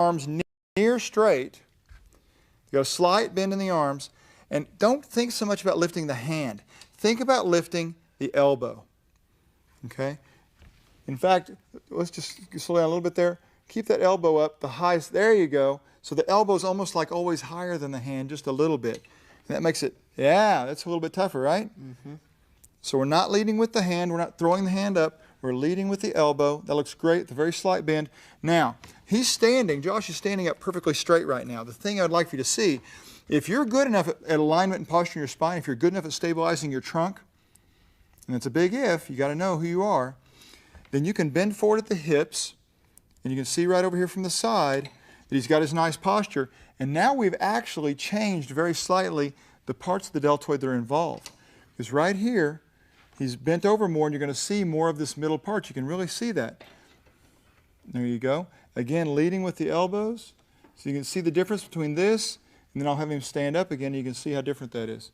arms near straight. You got a slight bend in the arms. And don't think so much about lifting the hand. Think about lifting the elbow. Okay? In fact, let's just slow down a little bit there. Keep that elbow up, the highest. There you go. So the elbow is almost like always higher than the hand, just a little bit. And that makes it, yeah, that's a little bit tougher, right? Mm-hmm. So we're not leading with the hand. We're not throwing the hand up. We're leading with the elbow. That looks great, the very slight bend. Now, he's standing. Josh is standing up perfectly straight right now. The thing I'd like for you to see, if you're good enough at alignment and posture in your spine, if you're good enough at stabilizing your trunk, and it's a big if, you got to know who you are, then you can bend forward at the hips, and you can see right over here from the side that he's got his nice posture. And now we've actually changed very slightly the parts of the deltoid that are involved. Because right here, he's bent over more, and you're going to see more of this middle part. You can really see that. There you go. Again, leading with the elbows. So you can see the difference between this, and then I'll have him stand up again, and you can see how different that is.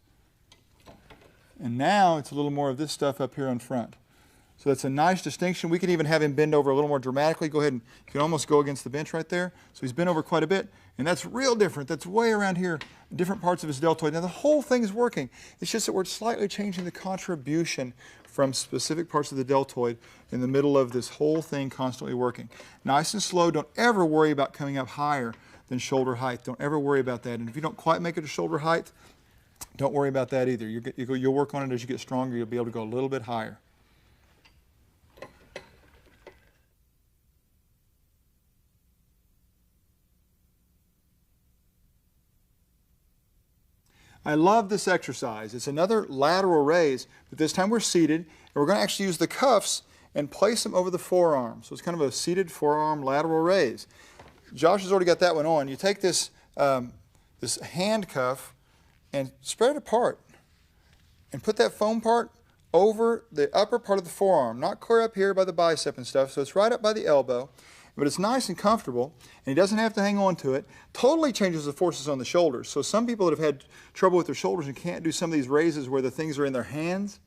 And now it's a little more of this stuff up here on front. So that's a nice distinction. We can even have him bend over a little more dramatically. Go ahead and you can almost go against the bench right there. So he's bent over quite a bit, and that's real different. That's way around here, different parts of his deltoid. Now the whole thing is working. It's just that we're slightly changing the contribution from specific parts of the deltoid in the middle of this whole thing constantly working. Nice and slow. Don't ever worry about coming up higher than shoulder height. Don't ever worry about that. And if you don't quite make it to shoulder height, don't worry about that either. You'll work on it as you get stronger. You'll be able to go a little bit higher. I love this exercise. It's another lateral raise, but this time we're seated, and we're going to actually use the cuffs and place them over the forearm. So it's kind of a seated forearm lateral raise. Josh has already got that one on. You take this, this hand cuff and spread it apart and put that foam part over the upper part of the forearm, not clear up here by the bicep and stuff, so it's right up by the elbow. But it's nice and comfortable, and he doesn't have to hang on to it. Totally changes the forces on the shoulders. So some people that have had trouble with their shoulders and can't do some of these raises where the things are in their hands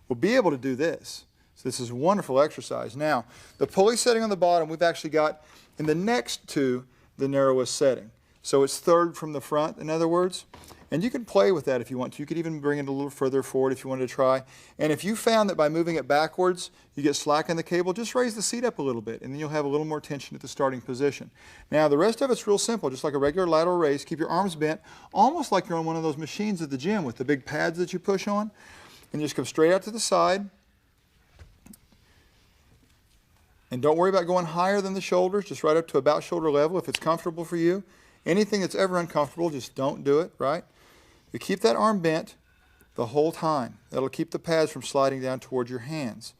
will be able to do this. So this is a wonderful exercise. Now, the pulley setting on the bottom, we've actually got in the next to the narrowest setting. So it's third from the front, in other words. And you can play with that if you want to. You could even bring it a little further forward if you wanted to try. And if you found that by moving it backwards, you get slack in the cable, just raise the seat up a little bit, and then you'll have a little more tension at the starting position. Now, the rest of it's real simple, just like a regular lateral raise. Keep your arms bent, almost like you're on one of those machines at the gym with the big pads that you push on. And just come straight out to the side. And don't worry about going higher than the shoulders, just right up to about shoulder level if it's comfortable for you. Anything that's ever uncomfortable, just don't do it, right? You keep that arm bent the whole time. That'll keep the pads from sliding down toward your hands.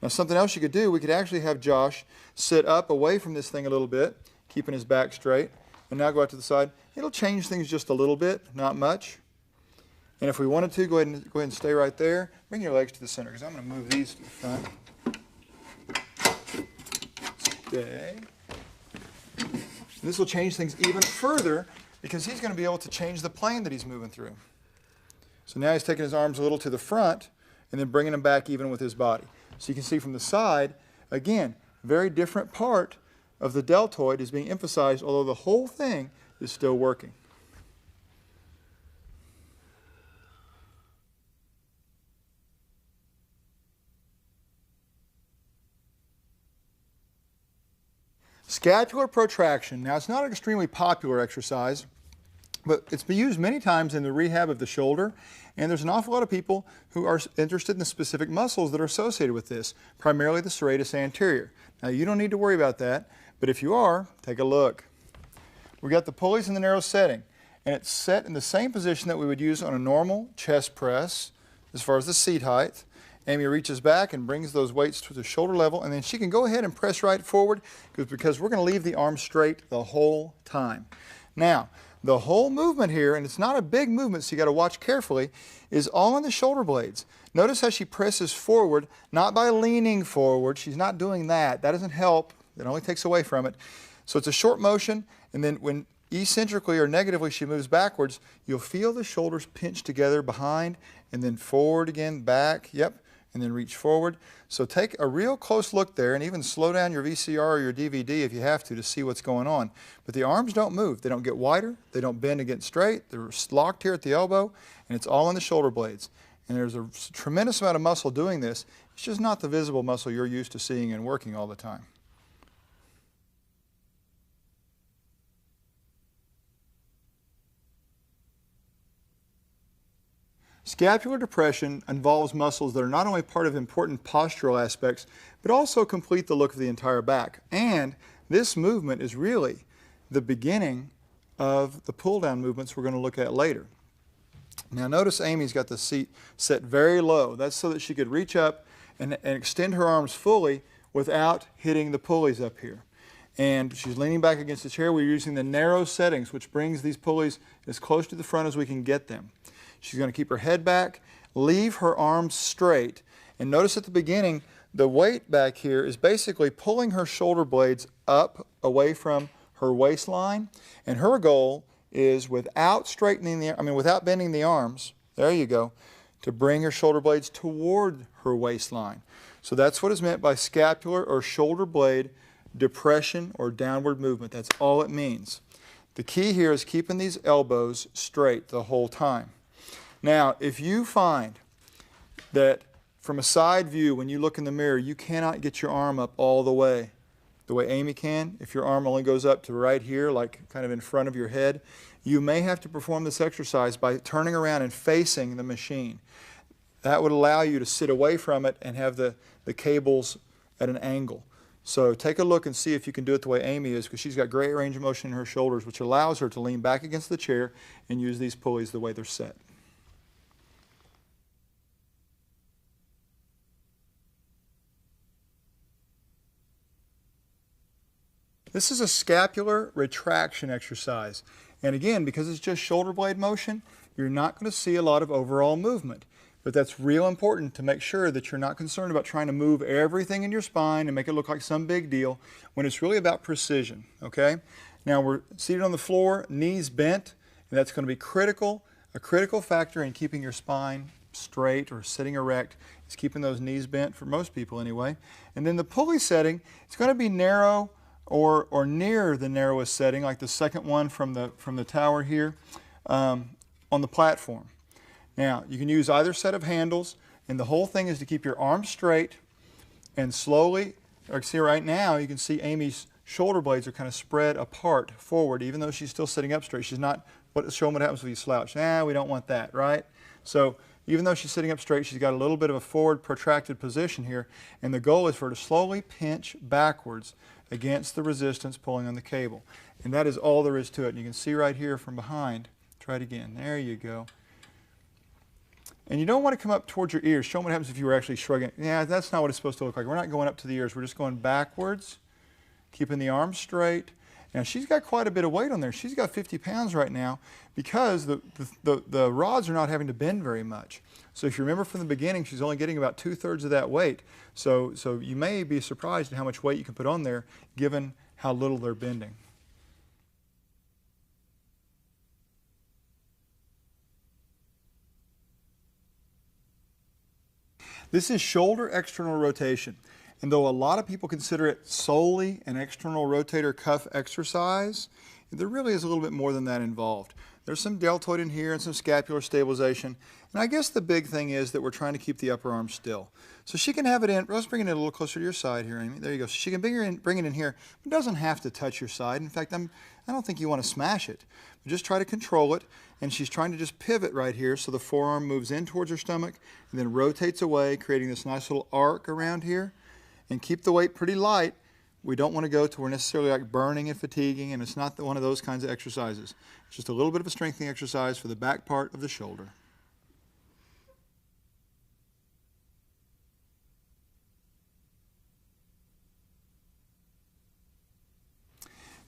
Now something else you could do, we could actually have Josh sit up away from this thing a little bit, keeping his back straight, and now go out to the side. It'll change things just a little bit, not much. And if we wanted to, go ahead and stay right there. Bring your legs to the center, because I'm going to move these to the front. Stay. And this will change things even further because he's going to be able to change the plane that he's moving through. So now he's taking his arms a little to the front and then bringing them back even with his body. So you can see from the side, again, very different part of the deltoid is being emphasized, although the whole thing is still working. Scapular protraction. Now, it's not an extremely popular exercise, but it's been used many times in the rehab of the shoulder, and there's an awful lot of people who are interested in the specific muscles that are associated with this, primarily the serratus anterior. Now, you don't need to worry about that, but if you are, take a look. We've got the pulleys in the narrow setting, and it's set in the same position that we would use on a normal chest press as far as the seat height. Amy reaches back and brings those weights to the shoulder level, and then she can go ahead and press right forward because we're going to leave the arm straight the whole time. Now, the whole movement here, and it's not a big movement, so you got to watch carefully, is all in the shoulder blades. Notice how she presses forward, not by leaning forward. She's not doing that. That doesn't help. It only takes away from it. So it's a short motion, and then when eccentrically or negatively she moves backwards, you'll feel the shoulders pinch together behind, and then forward again, back. Yep. and then reach forward. So take a real close look there, and even slow down your VCR or your DVD if you have to see what's going on. But the arms don't move. They don't get wider. They don't bend and get straight. They're locked here at the elbow, and it's all in the shoulder blades. And there's a tremendous amount of muscle doing this. It's just not the visible muscle you're used to seeing and working all the time. Scapular depression involves muscles that are not only part of important postural aspects, but also complete the look of the entire back. And this movement is really the beginning of the pull-down movements we're going to look at later. Now notice Amy's got the seat set very low. That's so that she could reach up and extend her arms fully without hitting the pulleys up here. And she's leaning back against the chair. We're using the narrow settings, which brings these pulleys as close to the front as we can get them. She's going to keep her head back, leave her arms straight, and notice at the beginning the weight back here is basically pulling her shoulder blades up away from her waistline, and her goal is without bending the arms, there you go, to bring her shoulder blades toward her waistline. So that's what is meant by scapular or shoulder blade depression or downward movement. That's all it means. The key here is keeping these elbows straight the whole time. Now, if you find that from a side view, when you look in the mirror, you cannot get your arm up all the way Amy can, if your arm only goes up to right here, like kind of in front of your head, you may have to perform this exercise by turning around and facing the machine. That would allow you to sit away from it and have the cables at an angle. So take a look and see if you can do it the way Amy is, because she's got great range of motion in her shoulders, which allows her to lean back against the chair and use these pulleys the way they're set. This is a scapular retraction exercise. And again, because it's just shoulder blade motion, you're not going to see a lot of overall movement. But that's real important to make sure that you're not concerned about trying to move everything in your spine and make it look like some big deal when it's really about precision, okay? Now we're seated on the floor, knees bent, and that's going to be critical. A critical factor in keeping your spine straight or sitting erect is keeping those knees bent, for most people anyway. And then the pulley setting, it's going to be narrow or near the narrowest setting, like the second one from the tower here on the platform. Now, you can use either set of handles, and the whole thing is to keep your arms straight and slowly, like see right now, you can see Amy's shoulder blades are kind of spread apart forward, even though she's still sitting up straight. She's not showing what happens if you slouch. We don't want that, right? So even though she's sitting up straight, she's got a little bit of a forward protracted position here, and the goal is for her to slowly pinch backwards against the resistance pulling on the cable. And that is all there is to it. And you can see right here from behind. Try it again. There you go. And you don't want to come up towards your ears. Show them what happens if you were actually shrugging. Yeah, that's not what it's supposed to look like. We're not going up to the ears. We're just going backwards, keeping the arms straight. Now, she's got quite a bit of weight on there. She's got 50 pounds right now because the rods are not having to bend very much. So if you remember from the beginning, she's only getting about 2/3 of that weight. So you may be surprised at how much weight you can put on there given how little they're bending. This is shoulder external rotation. And though a lot of people consider it solely an external rotator cuff exercise, there really is a little bit more than that involved. There's some deltoid in here and some scapular stabilization. And I guess the big thing is that we're trying to keep the upper arm still. So she can have it in. Let's bring it a little closer to your side here, Amy. There you go. So she can bring it in here. But it doesn't have to touch your side. In fact, I don't think you want to smash it. But just try to control it. And she's trying to just pivot right here so the forearm moves in towards her stomach and then rotates away, creating this nice little arc around here. And keep the weight pretty light. We don't want to go to where necessarily like burning and fatiguing, and it's not one of those kinds of exercises. It's just a little bit of a strengthening exercise for the back part of the shoulder.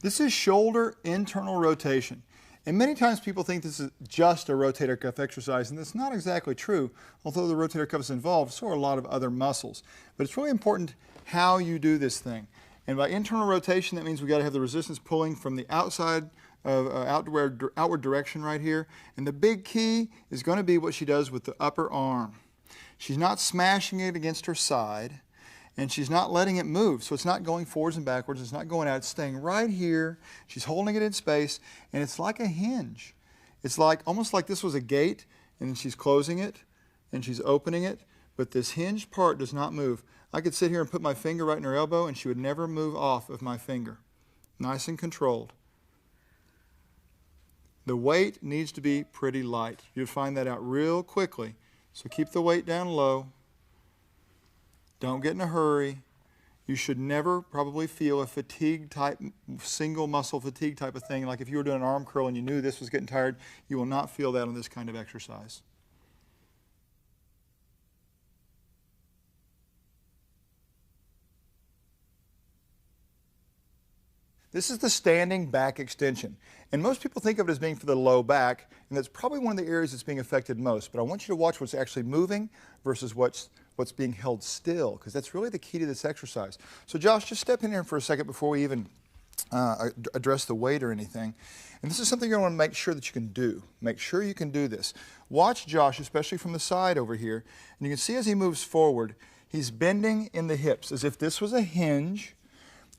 This is shoulder internal rotation. And many times people think this is just a rotator cuff exercise, and that's not exactly true. Although the rotator cuff is involved, so are a lot of other muscles. But it's really important how you do this thing. And by internal rotation, that means we've got to have the resistance pulling from the outside of outward direction right here. And the big key is going to be what she does with the upper arm. She's not smashing it against her side, and she's not letting it move. So it's not going forwards and backwards. It's not going out. It's staying right here. She's holding it in space, and it's like a hinge. It's like almost like this was a gate, and then she's closing it, and she's opening it, but this hinged part does not move. I could sit here and put my finger right in her elbow, and she would never move off of my finger. Nice and controlled. The weight needs to be pretty light. You'll find that out real quickly. So keep the weight down low. Don't get in a hurry. You should never probably feel a fatigue type, single muscle fatigue type of thing. Like if you were doing an arm curl and you knew this was getting tired, you will not feel that on this kind of exercise. This is the standing back extension. And most people think of it as being for the low back, and that's probably one of the areas that's being affected most. But I want you to watch what's actually moving versus what's being held still, because that's really the key to this exercise. So Josh, just step in here for a second before we even address the weight or anything. And this is something you're going to want to make sure that you can do. Make sure you can do this. Watch Josh, especially from the side over here, and you can see as he moves forward, he's bending in the hips as if this was a hinge,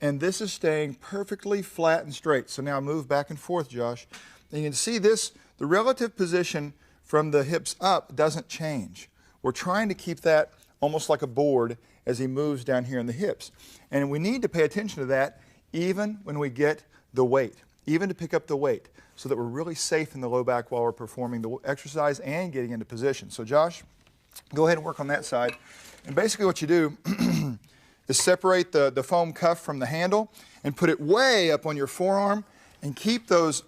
and this is staying perfectly flat and straight. So now move back and forth, Josh. And you can see this, the relative position from the hips up doesn't change. We're trying to keep that almost like a board as he moves down here in the hips. And we need to pay attention to that even when we get the weight, even to pick up the weight, so that we're really safe in the low back while we're performing the exercise and getting into position. So Josh, go ahead and work on that side. And basically what you do is separate the foam cuff from the handle and put it way up on your forearm and keep those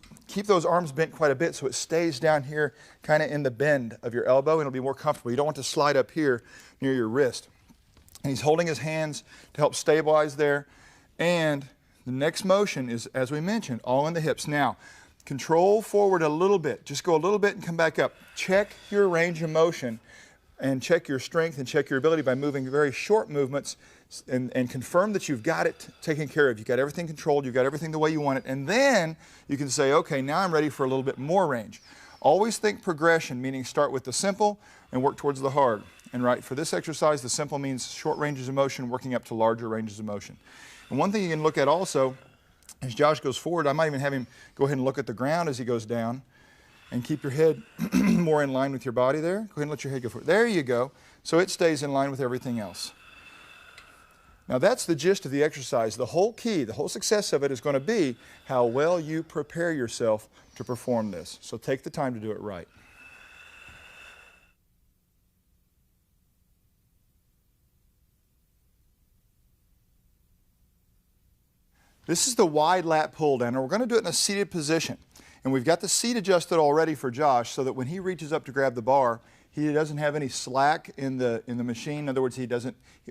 arms bent quite a bit so it stays down here kind of in the bend of your elbow, and it'll be more comfortable. You don't want to slide up here near your wrist. And he's holding his hands to help stabilize there. And the next motion is, as we mentioned, all in the hips. Now, control forward a little bit. Just go a little bit and come back up. Check your range of motion and check your strength and check your ability by moving very short movements and confirm that you've got it taken care of. You've got everything controlled, you've got everything the way you want it, and then you can say, okay, now I'm ready for a little bit more range. Always think progression, meaning start with the simple and work towards the hard. And right, for this exercise, the simple means short ranges of motion, working up to larger ranges of motion. And one thing you can look at also, as Josh goes forward, I might even have him go ahead and look at the ground as he goes down, and keep your head more in line with your body there. Go ahead and let your head go forward. There you go. So it stays in line with everything else. Now that's the gist of the exercise. The whole key, the whole success of it is going to be how well you prepare yourself to perform this. So take the time to do it right. This is the wide lat pull down, and we're going to do it in a seated position. And we've got the seat adjusted already for Josh so that when he reaches up to grab the bar, he doesn't have any slack in the machine. In other words,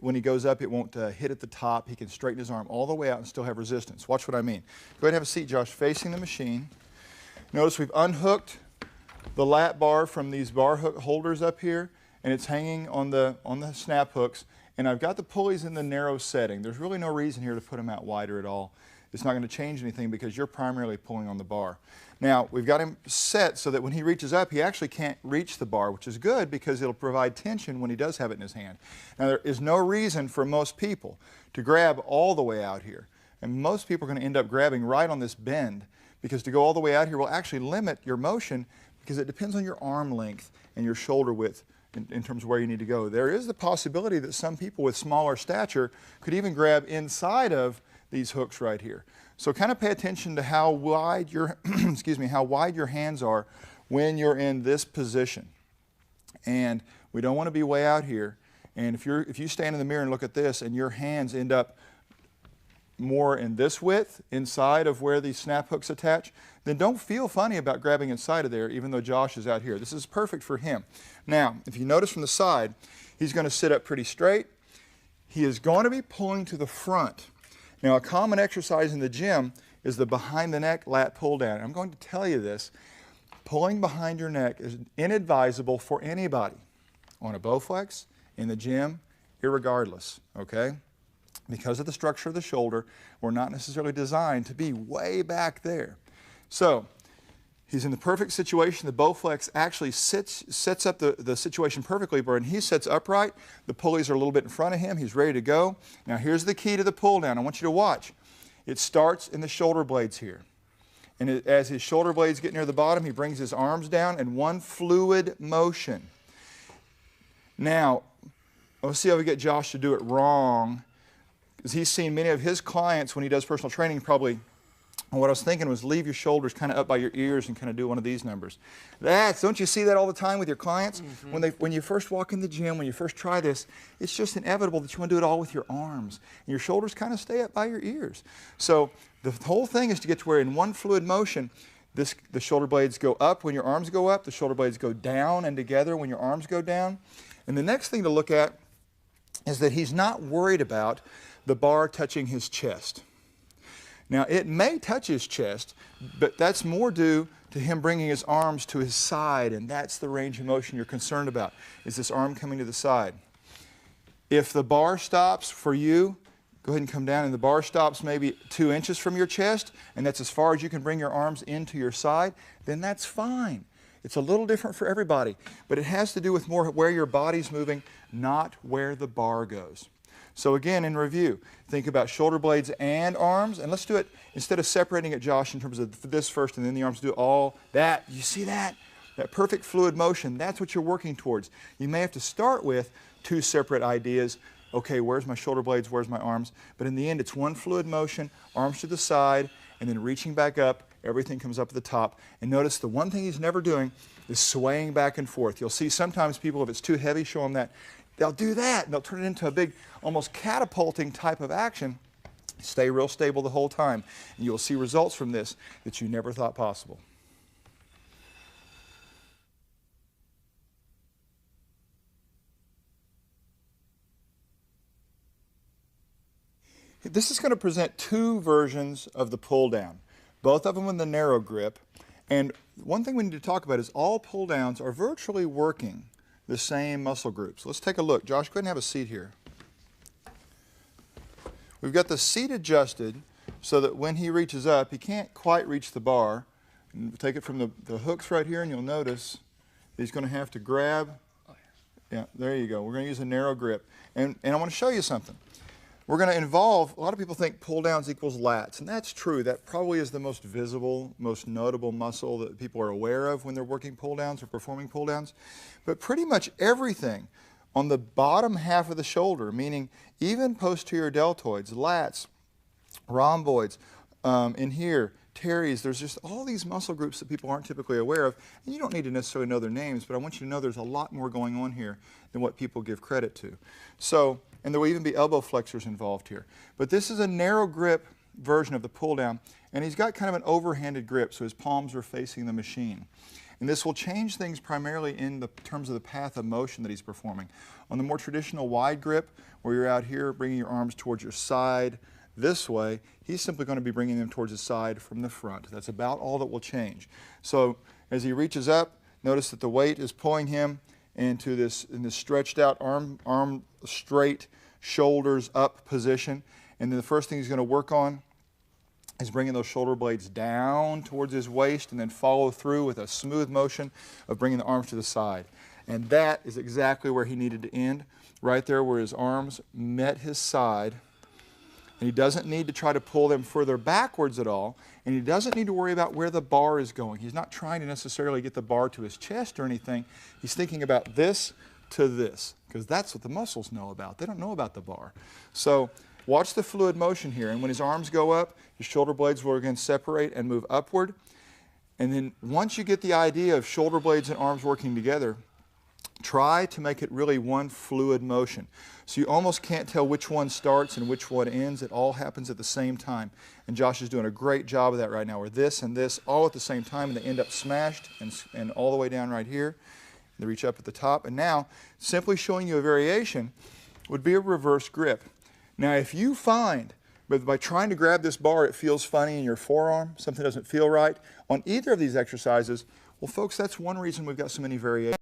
when he goes up, it won't hit at the top. He can straighten his arm all the way out and still have resistance. Watch what I mean. Go ahead and have a seat, Josh, facing the machine. Notice we've unhooked the lat bar from these bar hook holders up here, and it's hanging on the snap hooks. And I've got the pulleys in the narrow setting. There's really no reason here to put them out wider at all. It's not going to change anything because you're primarily pulling on the bar. Now, we've got him set so that when he reaches up, he actually can't reach the bar, which is good because it'll provide tension when he does have it in his hand. Now, there is no reason for most people to grab all the way out here. And most people are going to end up grabbing right on this bend because to go all the way out here will actually limit your motion because it depends on your arm length and your shoulder width in terms of where you need to go. There is the possibility that some people with smaller stature could even grab inside of these hooks right here. So kind of pay attention to how wide your how wide your hands are when you're in this position. And we don't want to be way out here. And if you stand in the mirror and look at this and your hands end up more in this width inside of where these snap hooks attach, then don't feel funny about grabbing inside of there even though Josh is out here. This is perfect for him. Now, if you notice from the side, he's going to sit up pretty straight. He is going to be pulling to the front. Now, a common exercise in the gym is the behind the neck lat pull down. I'm going to tell you this. Pulling behind your neck is inadvisable for anybody on a Bowflex, in the gym, irregardless, okay? Because of the structure of the shoulder, we're not necessarily designed to be way back there. So, He's in the perfect situation. The Bowflex actually sets up the situation perfectly. But when he sits upright, the pulleys are a little bit in front of him. He's ready to go. Now here's the key to the pull down. I want you to watch. It starts in the shoulder blades here. And as his shoulder blades get near the bottom, he brings his arms down in one fluid motion. Now, let's see how we get Josh to do it wrong. Because he's seen many of his clients when he does personal training probably. And what I was thinking was leave your shoulders kind of up by your ears and kind of do one of these numbers. Don't you see that all the time with your clients? Mm-hmm. When you first walk in the gym, when you first try this, it's just inevitable that you want to do it all with your arms. And your shoulders kind of stay up by your ears. So the whole thing is to get to where in one fluid motion, the shoulder blades go up when your arms go up, the shoulder blades go down and together when your arms go down. And the next thing to look at is that he's not worried about the bar touching his chest. Now, it may touch his chest, but that's more due to him bringing his arms to his side, and that's the range of motion you're concerned about, is this arm coming to the side. If the bar stops for you, go ahead and come down, and the bar stops maybe 2 inches from your chest, and that's as far as you can bring your arms into your side, then that's fine. It's a little different for everybody, but it has to do with more where your body's moving, not where the bar goes. So again, in review, think about shoulder blades and arms, and let's do it, instead of separating it, Josh, in terms of this first and then the arms, do all that. You see that? That perfect fluid motion, that's what you're working towards. You may have to start with 2 separate ideas. Okay, where's my shoulder blades, where's my arms? But in the end, it's one fluid motion, arms to the side, and then reaching back up, everything comes up at the top. And notice the one thing he's never doing is swaying back and forth. You'll see sometimes people, if it's too heavy, show them that. They'll do that, and they'll turn it into a big, almost catapulting type of action. Stay real stable the whole time, and you'll see results from this that you never thought possible. This is going to present 2 versions of the pull down, both of them in the narrow grip. And one thing we need to talk about is all pull downs are virtually working the same muscle groups. Let's take a look. Josh, go ahead and have a seat here. We've got the seat adjusted so that when he reaches up, he can't quite reach the bar. And we'll take it from the hooks right here, and you'll notice he's going to have to grab. Yeah, there you go. We're going to use a narrow grip. And I want to show you something. We're going to involve, a lot of people think pull downs equals lats, and that's true. That probably is the most visible, most notable muscle that people are aware of when they're working pull downs or performing pull downs. But pretty much everything on the bottom half of the shoulder, meaning even posterior deltoids, lats, rhomboids, in here, teres, there's just all these muscle groups that people aren't typically aware of. And you don't need to necessarily know their names, but I want you to know there's a lot more going on here than what people give credit to. So, and there will even be elbow flexors involved here. But this is a narrow grip version of the pull down, and he's got kind of an overhanded grip, so his palms are facing the machine. And this will change things primarily in the terms of the path of motion that he's performing. On the more traditional wide grip, where you're out here bringing your arms towards your side this way, he's simply going to be bringing them towards his side from the front. That's about all that will change. So as he reaches up, notice that the weight is pulling him into this stretched out arm straight, shoulders up position. And then the first thing he's going to work on is bringing those shoulder blades down towards his waist, and then follow through with a smooth motion of bringing the arms to the side. And that is exactly where he needed to end, right there where his arms met his side. And he doesn't need to try to pull them further backwards at all, and he doesn't need to worry about where the bar is going. He's not trying to necessarily get the bar to his chest or anything. He's thinking about this to this, because that's what the muscles know about. They don't know about the bar. So watch the fluid motion here, and when his arms go up, his shoulder blades will again separate and move upward. And then once you get the idea of shoulder blades and arms working together, try to make it really one fluid motion. So you almost can't tell which one starts and which one ends. It all happens at the same time. And Josh is doing a great job of that right now, where this and this all at the same time, and they end up smashed and all the way down right here. They reach up at the top. And now, simply showing you a variation would be a reverse grip. Now, if you find, but by trying to grab this bar, it feels funny in your forearm, something doesn't feel right, on either of these exercises, well, folks, that's one reason we've got so many variations.